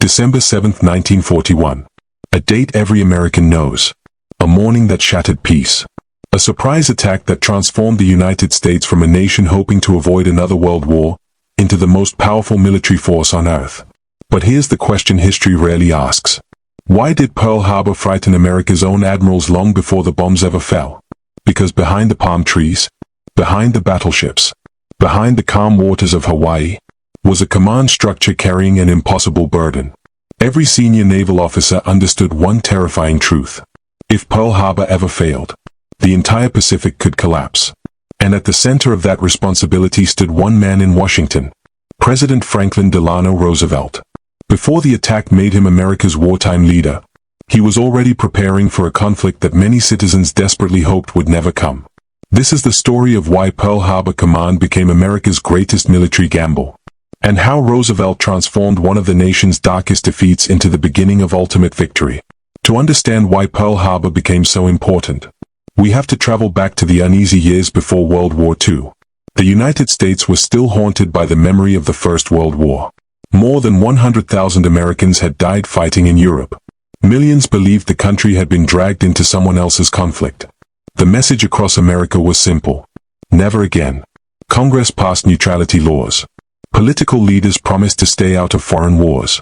December 7, 1941. A date every American knows. A morning that shattered peace. A surprise attack that transformed the United States from a nation hoping to avoid another world war into the most powerful military force on earth. But here's the question history rarely asks. Why did Pearl Harbor frighten America's own admirals long before the bombs ever fell? Because behind the palm trees, behind the battleships, behind the calm waters of Hawaii, was a command structure carrying an impossible burden. Every senior naval officer understood one terrifying truth. If Pearl Harbor ever failed, the entire Pacific could collapse. And at the center of that responsibility stood one man in Washington, President Franklin Delano Roosevelt. Before the attack made him America's wartime leader, he was already preparing for a conflict that many citizens desperately hoped would never come. This is the story of why Pearl Harbor Command became America's greatest military gamble, and how Roosevelt transformed one of the nation's darkest defeats into the beginning of ultimate victory. To understand why Pearl Harbor became so important, we have to travel back to the uneasy years before World War II. The United States was still haunted by the memory of the First World War. More than 100,000 Americans had died fighting in Europe. Millions believed the country had been dragged into someone else's conflict. The message across America was simple. Never again. Congress passed neutrality laws. Political leaders promised to stay out of foreign wars.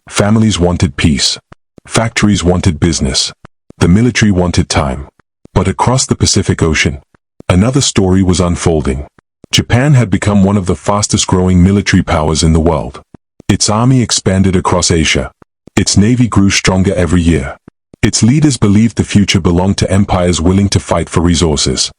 Families wanted peace. Factories wanted business. The military wanted time. But across the Pacific Ocean, another story was unfolding. Japan had become one of the fastest-growing military powers in the world. Its army expanded across Asia. Its navy grew stronger every year. Its leaders believed the future belonged to empires willing to fight for resources.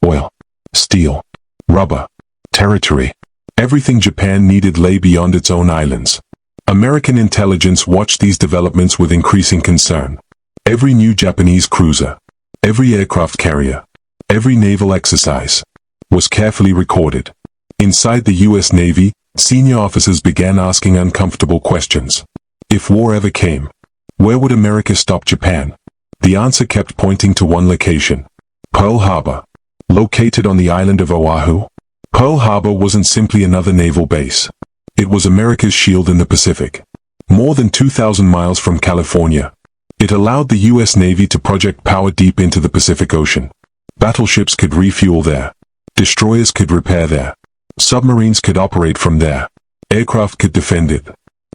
Oil, steel, rubber, territory. Everything Japan needed lay beyond its own islands. American intelligence watched these developments with increasing concern. Every new Japanese cruiser, every aircraft carrier, every naval exercise was carefully recorded. Inside the U.S. Navy, senior officers began asking uncomfortable questions. If war ever came, where would America stop Japan? The answer kept pointing to one location. Pearl Harbor. Located on the island of Oahu, Pearl Harbor wasn't simply another naval base. It was America's shield in the Pacific. More than 2,000 miles from California, it allowed the U.S. Navy to project power deep into the Pacific Ocean. Battleships could refuel there. Destroyers could repair there. Submarines could operate from there. Aircraft could defend it.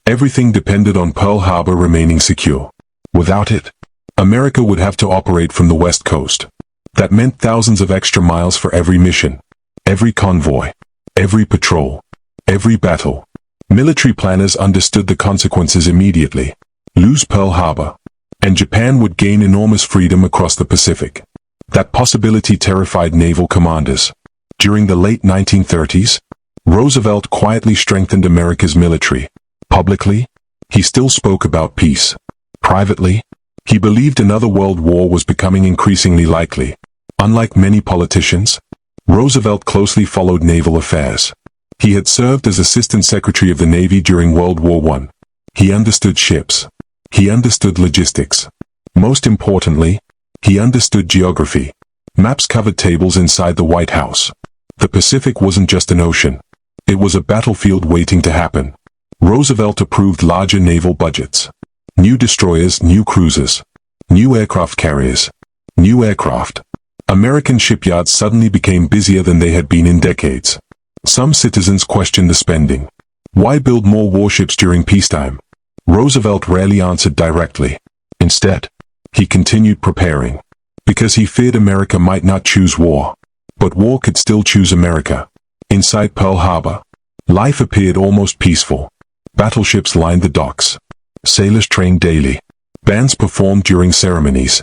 Everything depended on Pearl Harbor remaining secure. Without it, America would have to operate from the West Coast. That meant thousands of extra miles for every mission, every convoy, every patrol, every battle. Military planners understood the consequences immediately. Lose Pearl Harbor, and Japan would gain enormous freedom across the Pacific. That possibility terrified naval commanders. During the late 1930s, Roosevelt quietly strengthened America's military. Publicly, he still spoke about peace. Privately, he believed another world war was becoming increasingly likely. Unlike many politicians, Roosevelt closely followed naval affairs. He had served as Assistant Secretary of the Navy during World War I. He understood ships. He understood logistics. Most importantly, he understood geography. Maps covered tables inside the White House. The Pacific wasn't just an ocean. It was a battlefield waiting to happen. Roosevelt approved larger naval budgets. New destroyers, new cruisers, new aircraft carriers, new aircraft. American shipyards suddenly became busier than they had been in decades. Some citizens questioned the spending. Why build more warships during peacetime? Roosevelt rarely answered directly. Instead, he continued preparing. Because he feared America might not choose war. But war could still choose America. Inside Pearl Harbor, life appeared almost peaceful. Battleships lined the docks. Sailors trained daily. Bands performed during ceremonies.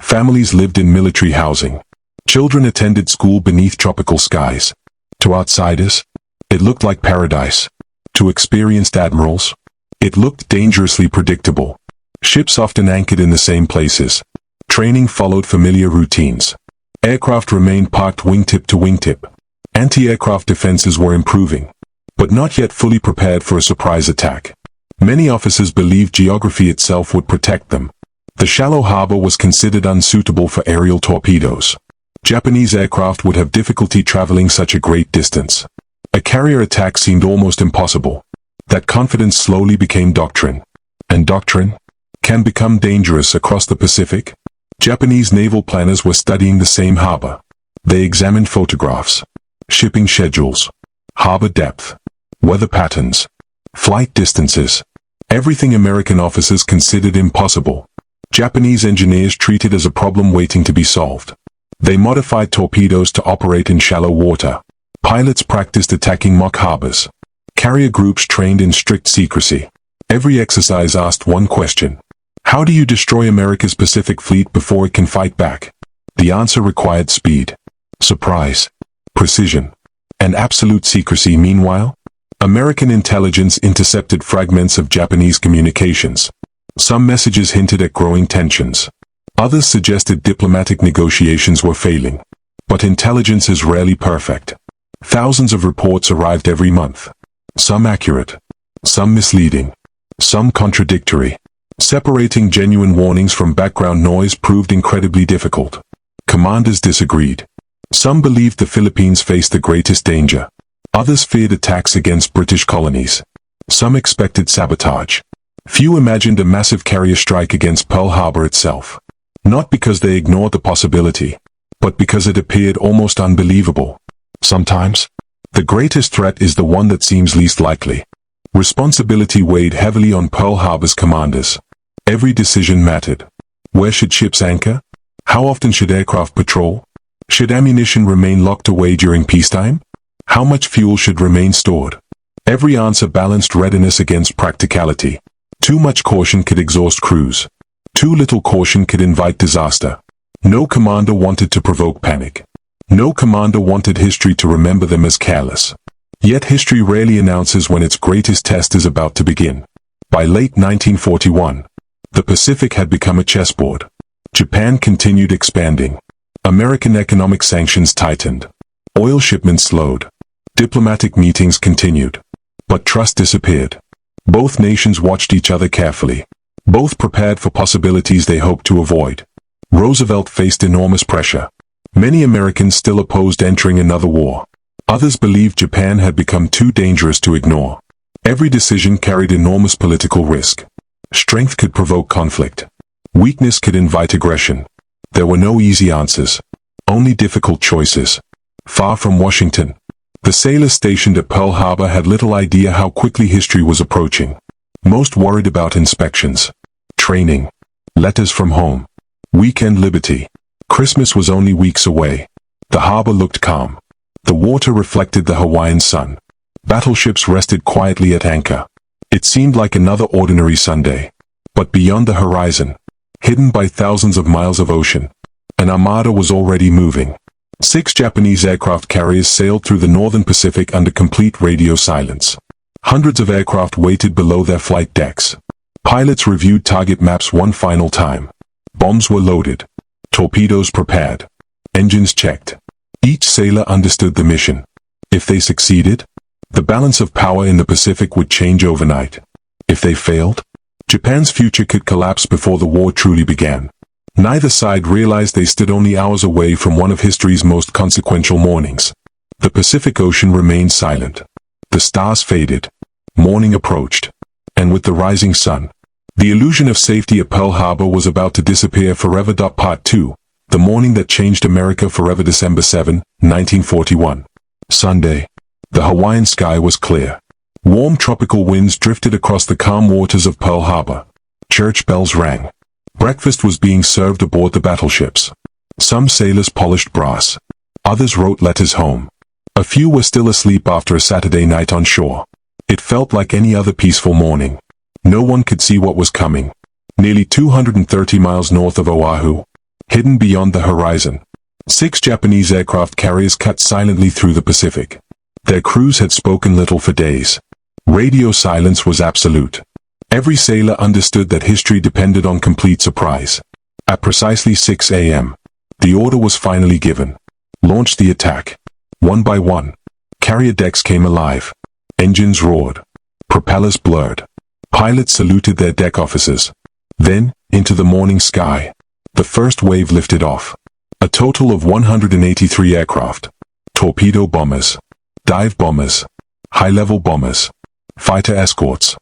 Families lived in military housing. Children attended school beneath tropical skies. To outsiders, it looked like paradise. To experienced admirals, it looked dangerously predictable. Ships often anchored in the same places. Training followed familiar routines. Aircraft remained parked wingtip to wingtip. Anti-aircraft defenses were improving, but not yet fully prepared for a surprise attack. Many officers believed geography itself would protect them. The shallow harbor was considered unsuitable for aerial torpedoes. Japanese aircraft would have difficulty traveling such a great distance. A carrier attack seemed almost impossible. That confidence slowly became doctrine. and doctrine can become dangerous across the Pacific. Japanese naval planners were studying the same harbor. They examined photographs, shipping schedules, harbor depth, weather patterns, flight distances. Everything American officers considered impossible, Japanese engineers treated as a problem waiting to be solved. They modified torpedoes to operate in shallow water. Pilots practiced attacking mock harbors. Carrier groups trained in strict secrecy. Every exercise asked one question: how do you destroy America's Pacific Fleet before it can fight back? The answer required speed, surprise, precision, and absolute secrecy. Meanwhile, American intelligence intercepted fragments of Japanese communications. Some messages hinted at growing tensions. Others suggested diplomatic negotiations were failing. But intelligence is rarely perfect. Thousands of reports arrived every month. Some accurate, some misleading, some contradictory. Separating genuine warnings from background noise proved incredibly difficult. Commanders disagreed. Some believed the Philippines faced the greatest danger. Others feared attacks against British colonies. Some expected sabotage. Few imagined a massive carrier strike against Pearl Harbor itself. Not because they ignored the possibility, but because it appeared almost unbelievable. Sometimes, the greatest threat is the one that seems least likely. Responsibility weighed heavily on Pearl Harbor's commanders. Every decision mattered. Where should ships anchor? How often should aircraft patrol? Should ammunition remain locked away during peacetime? How much fuel should remain stored? Every answer balanced readiness against practicality. Too much caution could exhaust crews. Too little caution could invite disaster. No commander wanted to provoke panic. No commander wanted history to remember them as careless. Yet history rarely announces when its greatest test is about to begin. By late 1941, the Pacific had become a chessboard. Japan continued expanding. American economic sanctions tightened. Oil shipments slowed. Diplomatic meetings continued. But trust disappeared. Both nations watched each other carefully. Both prepared for possibilities they hoped to avoid. Roosevelt faced enormous pressure. Many Americans still opposed entering another war. Others believed Japan had become too dangerous to ignore. Every decision carried enormous political risk. Strength could provoke conflict. Weakness could invite aggression. There were no easy answers. Only difficult choices. Far from Washington, the sailors stationed at Pearl Harbor had little idea how quickly history was approaching. Most worried about inspections, training, letters from home, weekend liberty. Christmas was only weeks away. The harbor looked calm. The water reflected the Hawaiian sun. Battleships rested quietly at anchor. It seemed like another ordinary Sunday. But beyond the horizon, hidden by thousands of miles of ocean, an armada was already moving. 6 Japanese aircraft carriers sailed through the northern Pacific under complete radio silence. Hundreds of aircraft waited below their flight decks. Pilots reviewed target maps one final time. Bombs were loaded. Torpedoes prepared. Engines checked. Each sailor understood the mission. If they succeeded, the balance of power in the Pacific would change overnight. If they failed, Japan's future could collapse before the war truly began. Neither side realized they stood only hours away from one of history's most consequential mornings. The Pacific Ocean remained silent. The stars faded. Morning approached. And with the rising sun, the illusion of safety at Pearl Harbor was about to disappear forever. Part 2. The morning that changed America forever. December 7, 1941. Sunday. The Hawaiian sky was clear. Warm tropical winds drifted across the calm waters of Pearl Harbor. Church bells rang. Breakfast was being served aboard the battleships. Some sailors polished brass. Others wrote letters home. A few were still asleep after a Saturday night on shore. It felt like any other peaceful morning. No one could see what was coming. Nearly 230 miles north of Oahu, hidden beyond the horizon, 6 Japanese aircraft carriers cut silently through the Pacific. Their crews had spoken little for days. Radio silence was absolute. Every sailor understood that history depended on complete surprise. At precisely 6 a.m., the order was finally given. Launch the attack. One by one, carrier decks came alive. Engines roared. Propellers blurred. Pilots saluted their deck officers. Then, into the morning sky, the first wave lifted off. A total of 183 aircraft. Torpedo bombers, dive bombers, high-level bombers, fighter escorts.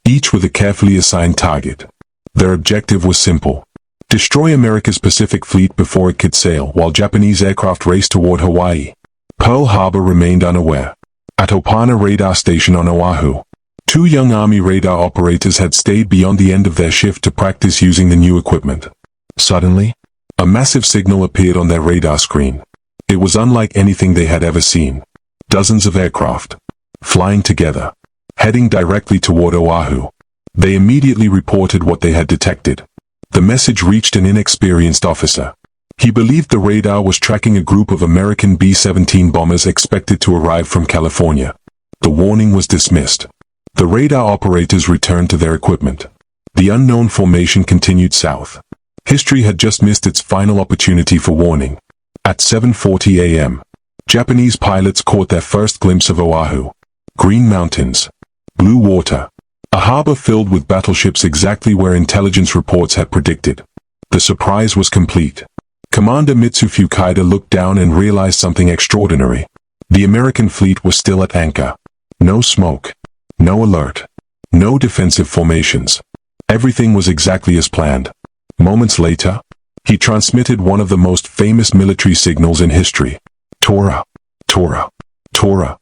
each with a carefully assigned target. Their objective was simple: destroy America's Pacific Fleet before it could sail, while Japanese aircraft raced toward Hawaii. Pearl Harbor remained unaware. At Opana Radar Station on Oahu, 2 young Army radar operators had stayed beyond the end of their shift to practice using the new equipment. Suddenly, a massive signal appeared on their radar screen. It was unlike anything they had ever seen. Dozens of aircraft, flying together, heading directly toward Oahu. They immediately reported what they had detected. The message reached an inexperienced officer. He believed the radar was tracking a group of American B-17 bombers expected to arrive from California. The warning was dismissed. The radar operators returned to their equipment. The unknown formation continued south. History had just missed its final opportunity for warning. At 7:40 a.m., Japanese pilots caught their first glimpse of Oahu. Green mountains, blue water, a harbor filled with battleships exactly where intelligence reports had predicted. The surprise was complete. Commander Mitsufu Kaida looked down and realized something extraordinary. The American fleet was still at anchor. No smoke, no alert, no defensive formations. Everything was exactly as planned. Moments later, he transmitted one of the most famous military signals in history. Tora, Tora, Tora.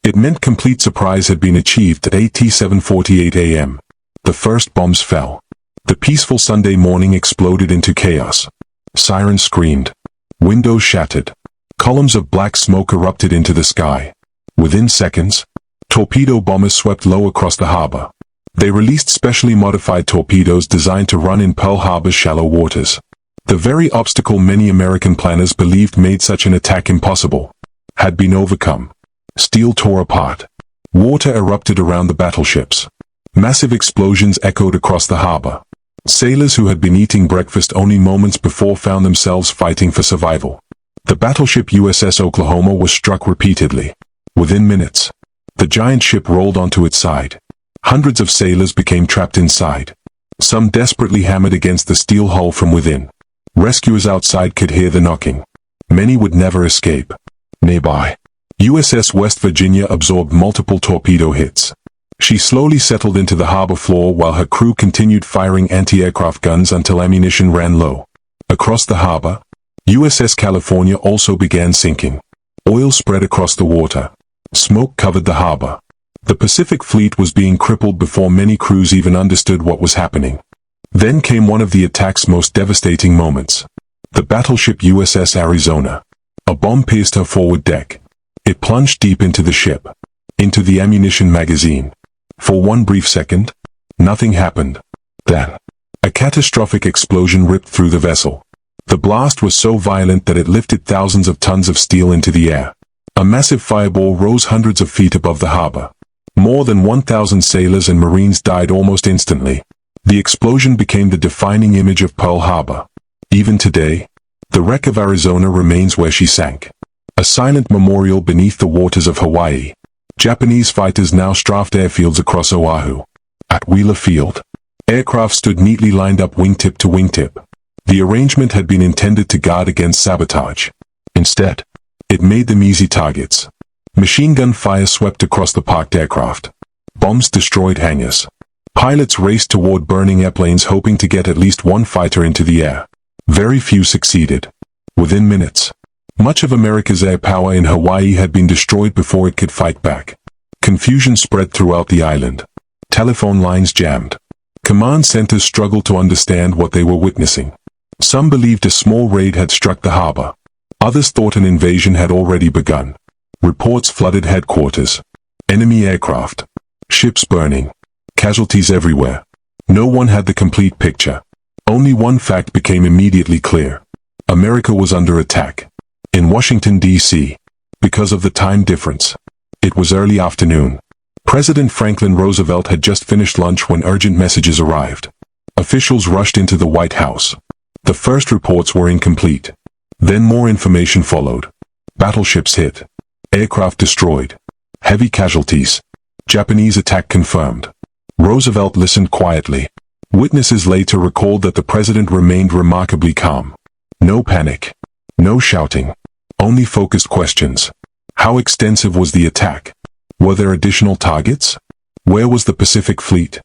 It meant complete surprise had been achieved at 7:48 a.m. The first bombs fell. The peaceful Sunday morning exploded into chaos. Sirens screamed. Windows shattered. Columns of black smoke erupted into the sky. Within seconds, torpedo bombers swept low across the harbor. They released specially modified torpedoes designed to run in Pearl Harbor's shallow waters. The very obstacle many American planners believed made such an attack impossible had been overcome. Steel tore apart. Water erupted around the battleships. Massive explosions echoed across the harbor. Sailors who had been eating breakfast only moments before found themselves fighting for survival. The battleship USS Oklahoma was struck repeatedly. Within minutes, the giant ship rolled onto its side. Hundreds of sailors became trapped inside. Some desperately hammered against the steel hull from within. Rescuers outside could hear the knocking. Many would never escape. Nearby, USS West Virginia absorbed multiple torpedo hits. She slowly settled into the harbor floor while her crew continued firing anti-aircraft guns until ammunition ran low. Across the harbor, USS California also began sinking. Oil spread across the water. Smoke covered the harbor. The Pacific Fleet was being crippled before many crews even understood what was happening. Then came one of the attack's most devastating moments. The battleship USS Arizona. A bomb pierced her forward deck. It plunged deep into the ship, into the ammunition magazine. For one brief second, nothing happened. Then, a catastrophic explosion ripped through the vessel. The blast was so violent that it lifted thousands of tons of steel into the air. A massive fireball rose hundreds of feet above the harbor. More than 1,000 sailors and Marines died almost instantly. The explosion became the defining image of Pearl Harbor. Even today, the wreck of Arizona remains where she sank. A silent memorial beneath the waters of Hawaii. Japanese fighters now strafed airfields across Oahu. At Wheeler Field, aircraft stood neatly lined up wingtip to wingtip. The arrangement had been intended to guard against sabotage. Instead, it made them easy targets. Machine gun fire swept across the parked aircraft. Bombs destroyed hangars. Pilots raced toward burning airplanes hoping to get at least one fighter into the air. Very few succeeded. Within minutes, much of America's air power in Hawaii had been destroyed before it could fight back. Confusion spread throughout the island. Telephone lines jammed. Command centers struggled to understand what they were witnessing. Some believed a small raid had struck the harbor. Others thought an invasion had already begun. Reports flooded headquarters. Enemy aircraft. Ships burning. Casualties everywhere. No one had the complete picture. Only one fact became immediately clear. America was under attack. In Washington, D.C., because of the time difference. It was early afternoon. President Franklin Roosevelt had just finished lunch when urgent messages arrived. Officials rushed into the White House. The first reports were incomplete. Then more information followed. Battleships hit. Aircraft destroyed. Heavy casualties. Japanese attack confirmed. Roosevelt listened quietly. Witnesses later recalled that the president remained remarkably calm. No panic. No shouting. Only focused questions. How extensive was the attack? Were there additional targets? Where was the Pacific Fleet?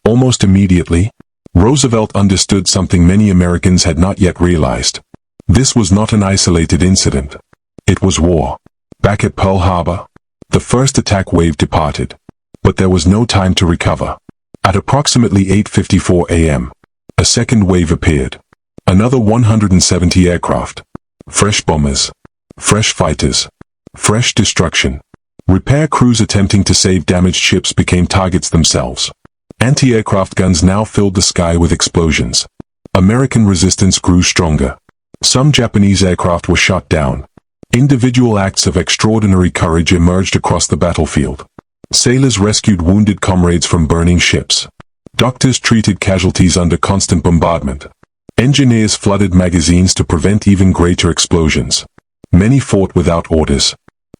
Almost immediately, Roosevelt understood something many Americans had not yet realized. This was not an isolated incident. It was war. Back at Pearl Harbor, the first attack wave departed, but there was no time to recover. At approximately 8:54 a.m., a second wave appeared. Another 170 aircraft. Fresh bombers. Fresh fighters. Fresh destruction. Repair crews attempting to save damaged ships became targets themselves. Anti-aircraft guns now filled the sky with explosions. American resistance grew stronger. Some Japanese aircraft were shot down. Individual acts of extraordinary courage emerged across the battlefield. Sailors rescued wounded comrades from burning ships. Doctors treated casualties under constant bombardment. Engineers flooded magazines to prevent even greater explosions. Many fought without orders.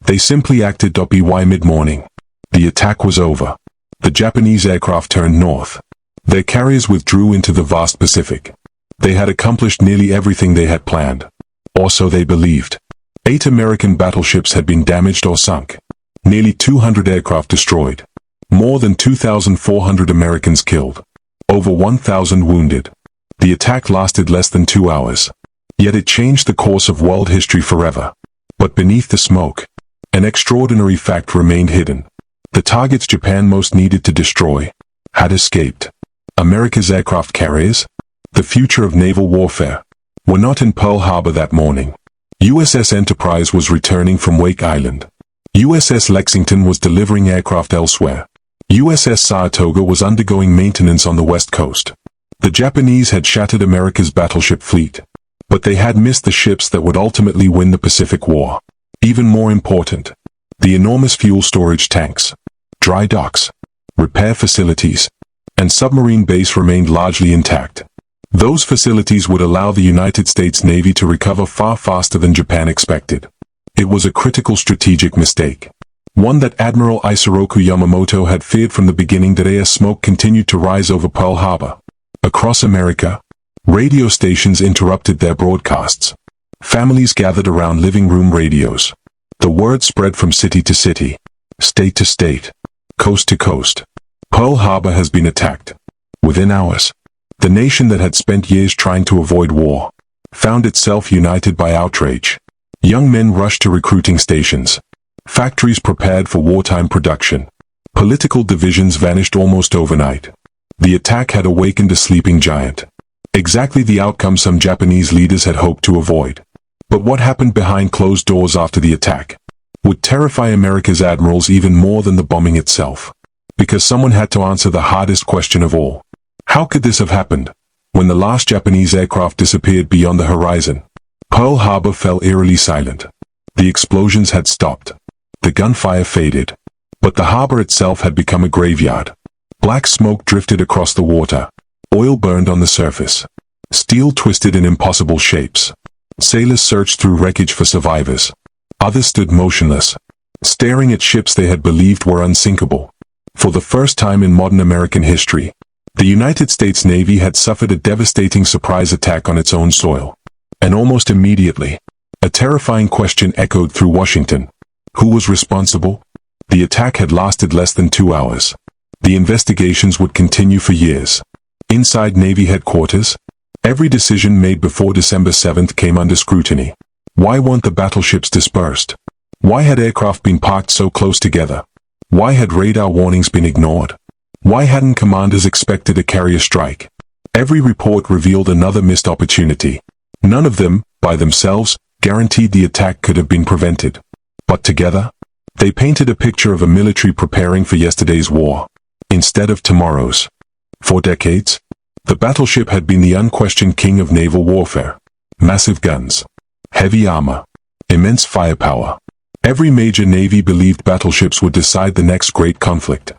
They simply acted. By mid-morning, the attack was over. The Japanese aircraft turned north. Their carriers withdrew into the vast Pacific. They had accomplished nearly everything they had planned. Or so they believed. 8 American battleships had been damaged or sunk. Nearly 200 aircraft destroyed. More than 2,400 Americans killed. Over 1,000 wounded. The attack lasted less than 2 hours. Yet it changed the course of world history forever. But beneath the smoke, an extraordinary fact remained hidden. The targets Japan most needed to destroy had escaped. America's aircraft carriers, the future of naval warfare, were not in Pearl Harbor that morning. USS Enterprise was returning from Wake Island. USS Lexington was delivering aircraft elsewhere. USS Saratoga was undergoing maintenance on the West Coast. The Japanese had shattered America's battleship fleet, but they had missed the ships that would ultimately win the Pacific War. Even more important, the enormous fuel storage tanks, dry docks, repair facilities, and submarine base remained largely intact. Those facilities would allow the United States Navy to recover far faster than Japan expected. It was a critical strategic mistake. One that Admiral Isoroku Yamamoto had feared from the beginning. Today as smoke continued to rise over Pearl Harbor. Across America, radio stations interrupted their broadcasts. Families gathered around living room radios. The word spread from city to city, state to state, coast to coast. Pearl Harbor has been attacked. Within hours, the nation that had spent years trying to avoid war found itself united by outrage. Young men rushed to recruiting stations. Factories prepared for wartime production. Political divisions vanished almost overnight. The attack had awakened a sleeping giant. Exactly the outcome some Japanese leaders had hoped to avoid. But what happened behind closed doors after the attack would terrify America's admirals even more than the bombing itself. Because someone had to answer the hardest question of all. How could this have happened? When the last Japanese aircraft disappeared beyond the horizon, Pearl Harbor fell eerily silent. The explosions had stopped. The gunfire faded. But the harbor itself had become a graveyard. Black smoke drifted across the water. Oil burned on the surface. Steel twisted in impossible shapes. Sailors searched through wreckage for survivors. Others stood motionless, staring at ships they had believed were unsinkable. For the first time in modern American history, the United States Navy had suffered a devastating surprise attack on its own soil. And almost immediately, a terrifying question echoed through Washington. Who was responsible? The attack had lasted less than 2 hours. The investigations would continue for years. Inside Navy headquarters, every decision made before December 7th came under scrutiny. Why weren't the battleships dispersed? Why had aircraft been parked so close together? Why had radar warnings been ignored? Why hadn't commanders expected a carrier strike? Every report revealed another missed opportunity. None of them, by themselves, guaranteed the attack could have been prevented. But together, they painted a picture of a military preparing for yesterday's war, instead of tomorrow's. For decades, the battleship had been the unquestioned king of naval warfare. Massive guns, heavy armor, immense firepower. Every major navy believed battleships would decide the next great conflict.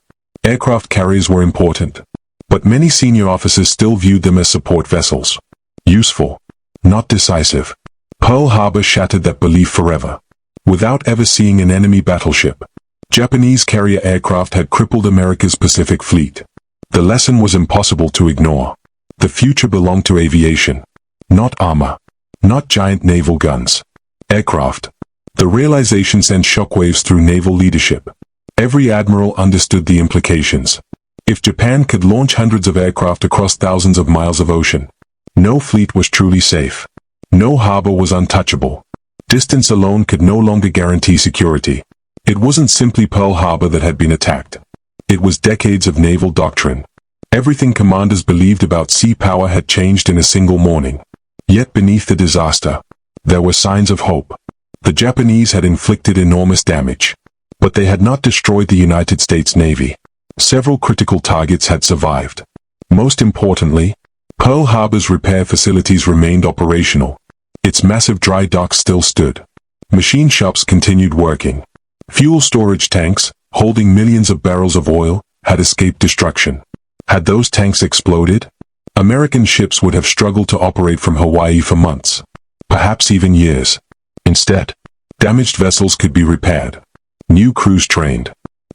Aircraft carriers were important, but many senior officers still viewed them as support vessels. Useful, not decisive. Pearl Harbor shattered that belief forever. Without ever seeing an enemy battleship, Japanese carrier aircraft had crippled America's Pacific Fleet. The lesson was impossible to ignore. The future belonged to aviation. Not armor. Not giant naval guns. Aircraft. The realization sent shockwaves through naval leadership. Every admiral understood the implications. If Japan could launch hundreds of aircraft across thousands of miles of ocean, no fleet was truly safe. No harbor was untouchable. Distance alone could no longer guarantee security. It wasn't simply Pearl Harbor that had been attacked. It was decades of naval doctrine. Everything commanders believed about sea power had changed in a single morning. Yet beneath the disaster, there were signs of hope. The Japanese had inflicted enormous damage, but they had not destroyed the United States Navy. Several critical targets had survived. Most importantly, Pearl Harbor's repair facilities remained operational. Its massive dry docks still stood. Machine shops continued working. Fuel storage tanks, holding millions of barrels of oil, had escaped destruction. Had those tanks exploded, American ships would have struggled to operate from Hawaii for months, perhaps even years. Instead, damaged vessels could be repaired. New crews trained.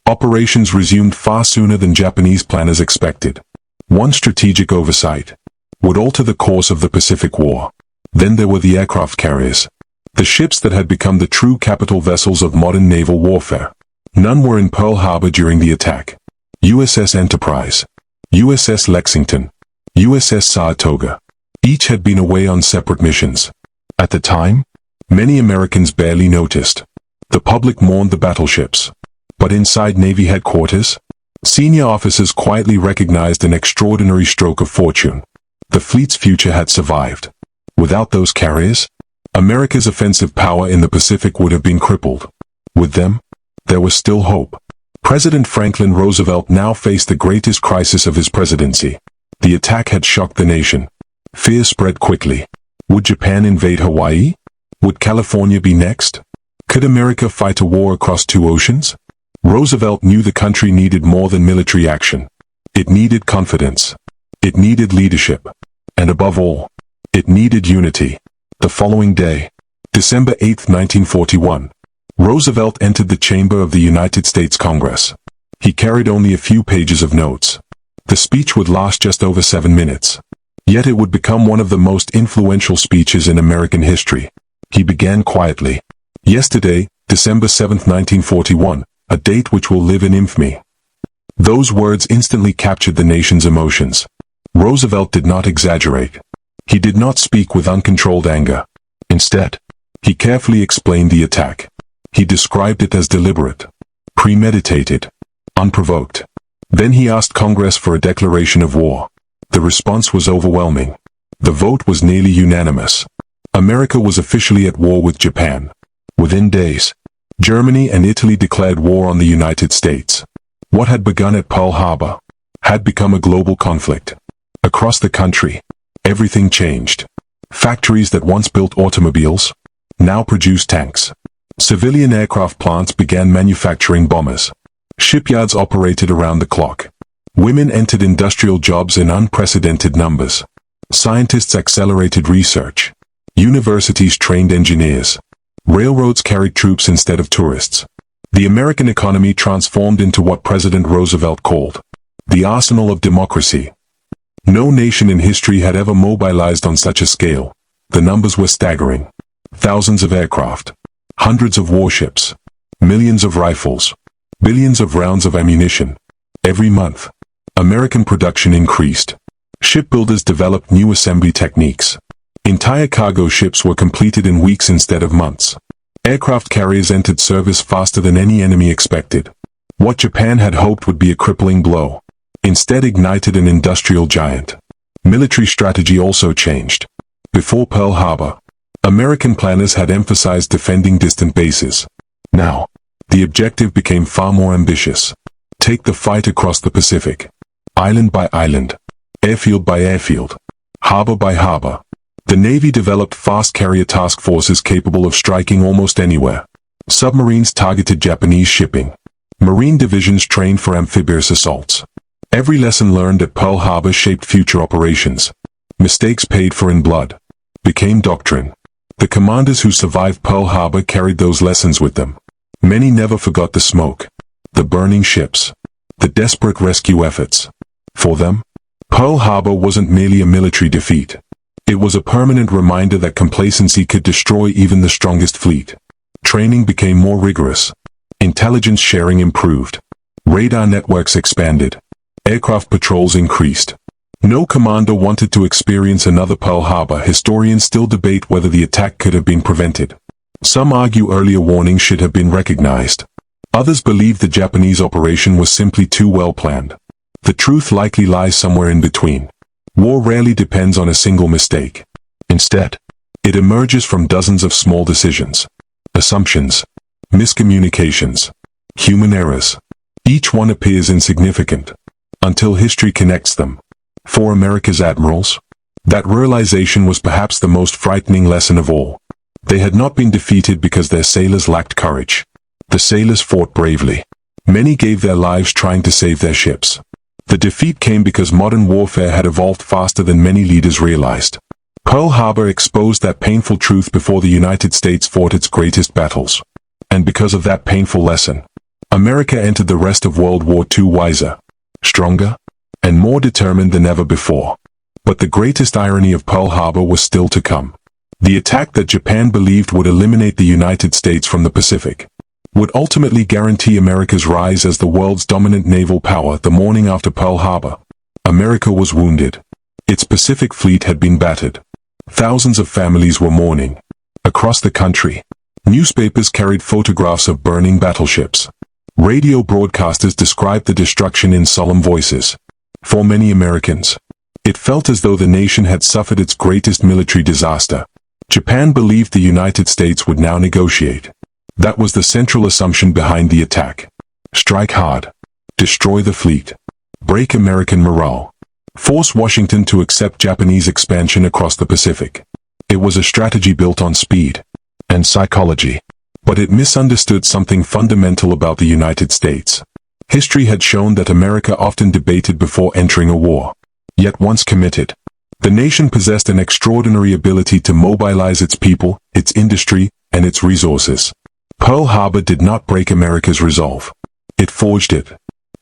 Operations resumed far sooner than Japanese planners expected. One strategic oversight would alter the course of the Pacific War. Then there were the aircraft carriers, the ships that had become the true capital vessels of modern naval warfare. None were in Pearl Harbor during the attack. USS Enterprise, USS Lexington, USS Saratoga. Each had been away on separate missions. At the time, many Americans barely noticed. The public mourned the battleships. But inside Navy headquarters, senior officers quietly recognized an extraordinary stroke of fortune. The fleet's future had survived. Without those carriers, America's offensive power in the Pacific would have been crippled. With them, there was still hope. President Franklin Roosevelt now faced the greatest crisis of his presidency. The attack had shocked the nation. Fear spread quickly. Would Japan invade Hawaii? Would California be next? Could America fight a war across two oceans? Roosevelt knew the country needed more than military action. It needed confidence. It needed leadership. And above all, it needed unity. The following day, December 8, 1941, Roosevelt entered the chamber of the United States Congress. He carried only a few pages of notes. The speech would last just over 7 minutes. Yet it would become one of the most influential speeches in American history. He began quietly. Yesterday, December 7, 1941, a date which will live in infamy. Those words instantly captured the nation's emotions. Roosevelt did not exaggerate. He did not speak with uncontrolled anger. Instead, he carefully explained the attack. He described it as deliberate, premeditated, unprovoked. Then he asked Congress for a declaration of war. The response was overwhelming. The vote was nearly unanimous. America was officially at war with Japan. Within days, Germany and Italy declared war on the United States. What had begun at Pearl Harbor had become a global conflict. Across the country, everything changed. Factories that once built automobiles now produced tanks. Civilian aircraft plants began manufacturing bombers. Shipyards operated around the clock. Women entered industrial jobs in unprecedented numbers. Scientists accelerated research. Universities trained engineers. Railroads carried troops instead of tourists. The American economy transformed into what President Roosevelt called the arsenal of democracy. No nation in history had ever mobilized on such a scale. The numbers were staggering. Thousands of aircraft, hundreds of warships, millions of rifles, billions of rounds of ammunition. Every month, American production increased. Shipbuilders developed new assembly techniques. Entire cargo ships were completed in weeks instead of months. Aircraft carriers entered service faster than any enemy expected. What Japan had hoped would be a crippling blow instead ignited an industrial giant. Military strategy also changed. Before Pearl Harbor, American planners had emphasized defending distant bases. Now, the objective became far more ambitious. Take the fight across the Pacific. Island by island, airfield by airfield, harbor by harbor. The Navy developed fast carrier task forces capable of striking almost anywhere. Submarines targeted Japanese shipping. Marine divisions trained for amphibious assaults. Every lesson learned at Pearl Harbor shaped future operations. Mistakes paid for in blood became doctrine. The commanders who survived Pearl Harbor carried those lessons with them. Many never forgot the smoke, the burning ships, the desperate rescue efforts. For them, Pearl Harbor wasn't merely a military defeat. It was a permanent reminder that complacency could destroy even the strongest fleet. Training became more rigorous. Intelligence sharing improved. Radar networks expanded. Aircraft patrols increased. No commander wanted to experience another Pearl Harbor. Historians still debate whether the attack could have been prevented. Some argue earlier warnings should have been recognized. Others believe the Japanese operation was simply too well planned. The truth likely lies somewhere in between. War rarely depends on a single mistake. Instead, it emerges from dozens of small decisions, assumptions, miscommunications, human errors. Each one appears insignificant, until history connects them. For America's admirals, that realization was perhaps the most frightening lesson of all. They had not been defeated because their sailors lacked courage. The sailors fought bravely. Many gave their lives trying to save their ships. The defeat came because modern warfare had evolved faster than many leaders realized. Pearl Harbor exposed that painful truth before the United States fought its greatest battles. And because of that painful lesson, America entered the rest of World War II wiser, stronger, and more determined than ever before. But the greatest irony of Pearl Harbor was still to come. The attack that Japan believed would eliminate the United States from the Pacific would ultimately guarantee America's rise as the world's dominant naval power. The morning after Pearl Harbor, America was wounded. Its Pacific fleet had been battered. Thousands of families were mourning. Across the country, newspapers carried photographs of burning battleships. Radio broadcasters described the destruction in solemn voices. For many Americans, it felt as though the nation had suffered its greatest military disaster. Japan believed the United States would now negotiate. That was the central assumption behind the attack. Strike hard. Destroy the fleet. Break American morale. Force Washington to accept Japanese expansion across the Pacific. It was a strategy built on speed and psychology. But it misunderstood something fundamental about the United States. History had shown that America often debated before entering a war. Yet once committed, the nation possessed an extraordinary ability to mobilize its people, its industry, and its resources. Pearl Harbor did not break America's resolve. It forged it.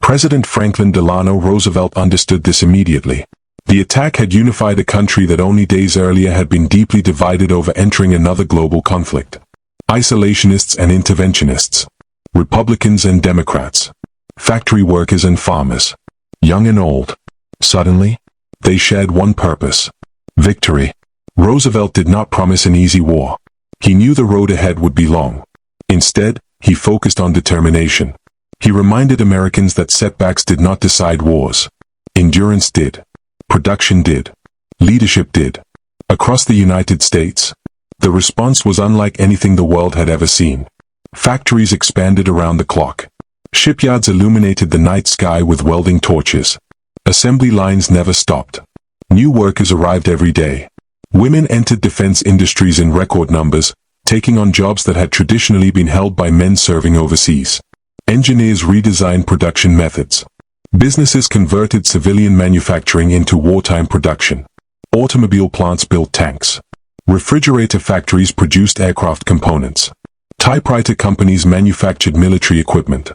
President Franklin Delano Roosevelt understood this immediately. The attack had unified a country that only days earlier had been deeply divided over entering another global conflict. Isolationists and interventionists. Republicans and Democrats. Factory workers and farmers. Young and old. Suddenly, they shared one purpose: victory. Roosevelt did not promise an easy war. He knew the road ahead would be long. Instead, he focused on determination. He reminded Americans that setbacks did not decide wars. Endurance did. Production did. Leadership did. Across the United States, the response was unlike anything the world had ever seen. Factories expanded around the clock. Shipyards illuminated the night sky with welding torches. Assembly lines never stopped. New workers arrived every day. Women entered defense industries in record numbers, taking on jobs that had traditionally been held by men serving overseas. Engineers redesigned production methods. Businesses converted civilian manufacturing into wartime production. Automobile plants built tanks. Refrigerator factories produced aircraft components. Typewriter companies manufactured military equipment.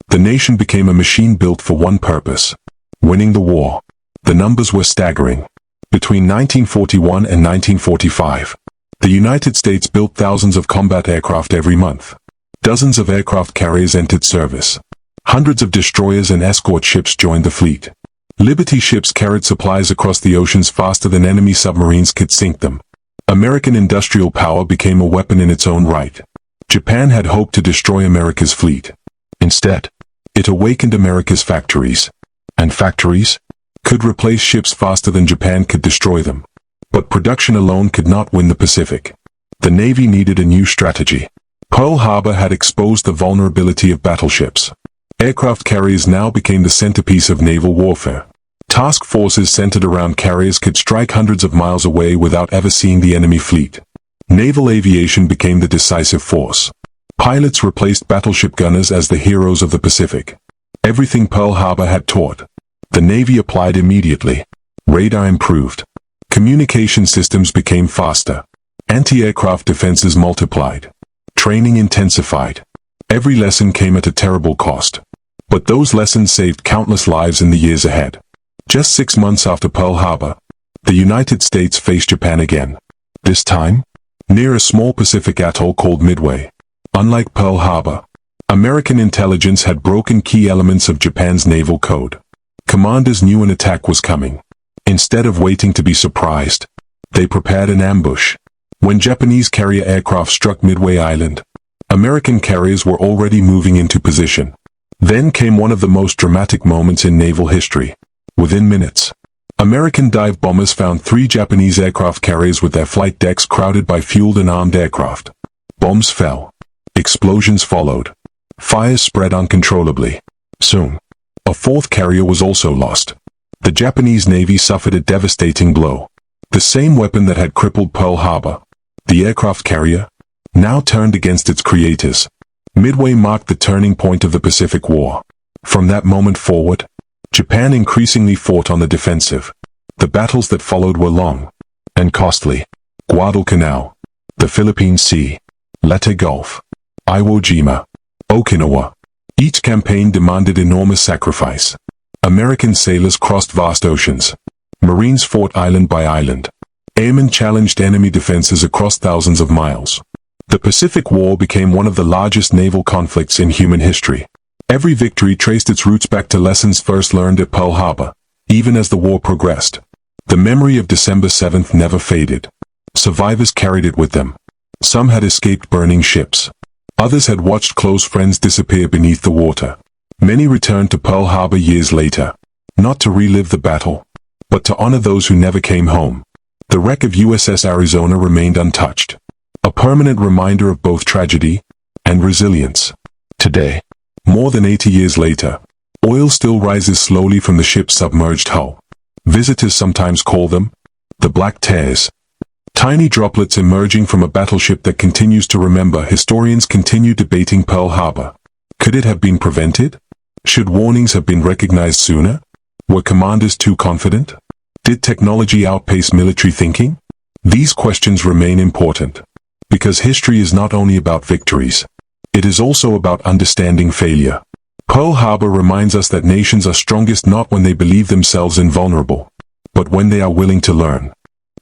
The nation became a machine built for one purpose: winning the war. The numbers were staggering. Between 1941 and 1945, the United States built thousands of combat aircraft every month. Dozens of aircraft carriers entered service. Hundreds of destroyers and escort ships joined the fleet. Liberty ships carried supplies across the oceans faster than enemy submarines could sink them. American industrial power became a weapon in its own right. Japan had hoped to destroy America's fleet. Instead, it awakened America's factories. And factories could replace ships faster than Japan could destroy them. But production alone could not win the Pacific. The Navy needed a new strategy. Pearl Harbor had exposed the vulnerability of battleships. Aircraft carriers now became the centerpiece of naval warfare. Task forces centered around carriers could strike hundreds of miles away without ever seeing the enemy fleet. Naval aviation became the decisive force. Pilots replaced battleship gunners as the heroes of the Pacific. Everything Pearl Harbor had taught, the Navy applied immediately. Radar improved. Communication systems became faster. Anti-aircraft defenses multiplied. Training intensified. Every lesson came at a terrible cost. But those lessons saved countless lives in the years ahead. Just 6 months after Pearl Harbor, the United States faced Japan again. This time, near a small Pacific atoll called Midway. Unlike Pearl Harbor, American intelligence had broken key elements of Japan's naval code. Commanders knew an attack was coming. Instead of waiting to be surprised, they prepared an ambush. When Japanese carrier aircraft struck Midway Island, American carriers were already moving into position. Then came one of the most dramatic moments in naval history. Within minutes, American dive bombers found 3 Japanese aircraft carriers with their flight decks crowded by fueled and armed aircraft. Bombs fell. Explosions followed. Fires spread uncontrollably. Soon, a 4th carrier was also lost. The Japanese Navy suffered a devastating blow. The same weapon that had crippled Pearl Harbor, the aircraft carrier, now turned against its creators. Midway marked the turning point of the Pacific War. From that moment forward, Japan increasingly fought on the defensive. The battles that followed were long and costly. Guadalcanal, the Philippine Sea, Leyte Gulf, Iwo Jima, Okinawa. Each campaign demanded enormous sacrifice. American sailors crossed vast oceans. Marines fought island by island. Airmen challenged enemy defenses across thousands of miles. The Pacific War became one of the largest naval conflicts in human history. Every victory traced its roots back to lessons first learned at Pearl Harbor. Even as the war progressed, the memory of December 7th never faded. Survivors carried it with them. Some had escaped burning ships. Others had watched close friends disappear beneath the water. Many returned to Pearl Harbor years later, not to relive the battle, but to honor those who never came home. The wreck of USS Arizona remained untouched, a permanent reminder of both tragedy and resilience. Today, more than 80 years later, oil still rises slowly from the ship's submerged hull. Visitors sometimes call them the black tears. Tiny droplets emerging from a battleship that continues to remember. Historians continue debating Pearl Harbor. Could it have been prevented? Should warnings have been recognized sooner? Were commanders too confident? Did technology outpace military thinking? These questions remain important, because history is not only about victories. It is also about understanding failure. Pearl Harbor reminds us that nations are strongest not when they believe themselves invulnerable, but when they are willing to learn.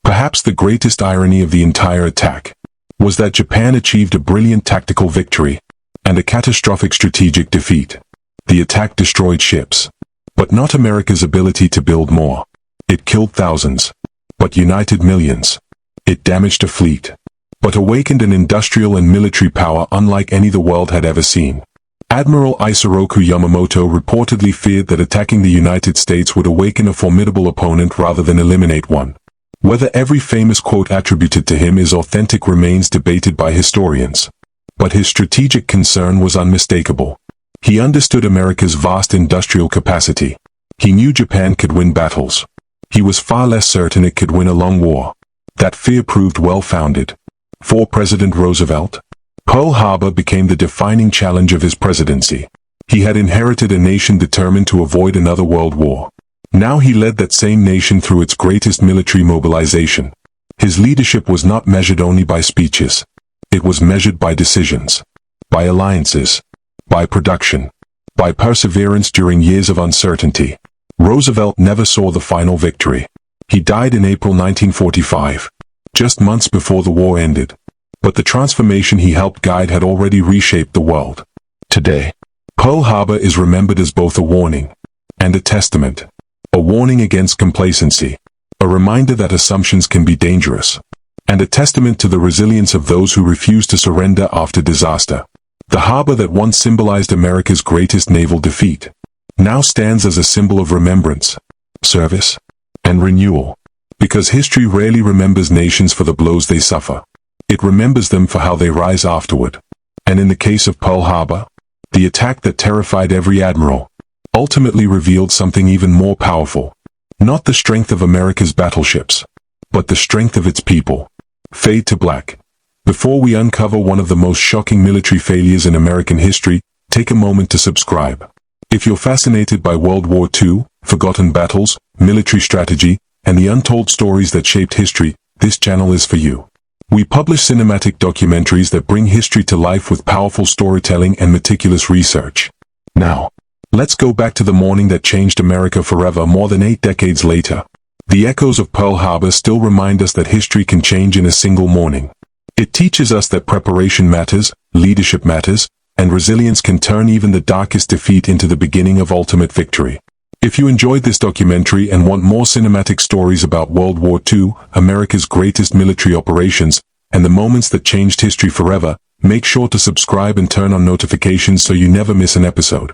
Perhaps the greatest irony of the entire attack was that Japan achieved a brilliant tactical victory and a catastrophic strategic defeat. The attack destroyed ships, but not America's ability to build more. It killed thousands, but united millions. It damaged a fleet, but awakened an industrial and military power unlike any the world had ever seen. Admiral Isoroku Yamamoto reportedly feared that attacking the United States would awaken a formidable opponent rather than eliminate one. Whether every famous quote attributed to him is authentic remains debated by historians, but his strategic concern was unmistakable. He understood America's vast industrial capacity. He knew Japan could win battles. He was far less certain it could win a long war. That fear proved well-founded. For President Roosevelt, Pearl Harbor became the defining challenge of his presidency. He had inherited a nation determined to avoid another world war. Now he led that same nation through its greatest military mobilization. His leadership was not measured only by speeches. It was measured by decisions, by alliances, by production, by perseverance during years of uncertainty. Roosevelt never saw the final victory. He died in April 1945, just months before the war ended. But the transformation he helped guide had already reshaped the world. Today, Pearl Harbor is remembered as both a warning and a testament. A warning against complacency, a reminder that assumptions can be dangerous, and a testament to the resilience of those who refuse to surrender after disaster. The harbor that once symbolized America's greatest naval defeat now stands as a symbol of remembrance, service, and renewal. Because history rarely remembers nations for the blows they suffer. It remembers them for how they rise afterward. And in the case of Pearl Harbor, the attack that terrified every admiral ultimately revealed something even more powerful. Not the strength of America's battleships, but the strength of its people. Fade to black. Before we uncover one of the most shocking military failures in American history, take a moment to subscribe. If you're fascinated by World War II, forgotten battles, military strategy, and the untold stories that shaped history, this channel is for you. We publish cinematic documentaries that bring history to life with powerful storytelling and meticulous research. Now, let's go back to the morning that changed America forever more than 8 decades later. The echoes of Pearl Harbor still remind us that history can change in a single morning. It teaches us that preparation matters, leadership matters, and resilience can turn even the darkest defeat into the beginning of ultimate victory. If you enjoyed this documentary and want more cinematic stories about World War II, America's greatest military operations, and the moments that changed history forever, make sure to subscribe and turn on notifications so you never miss an episode.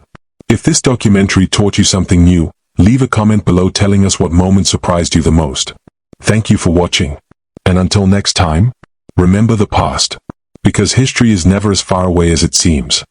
If this documentary taught you something new, leave a comment below telling us what moment surprised you the most. Thank you for watching. And until next time, remember the past, because history is never as far away as it seems.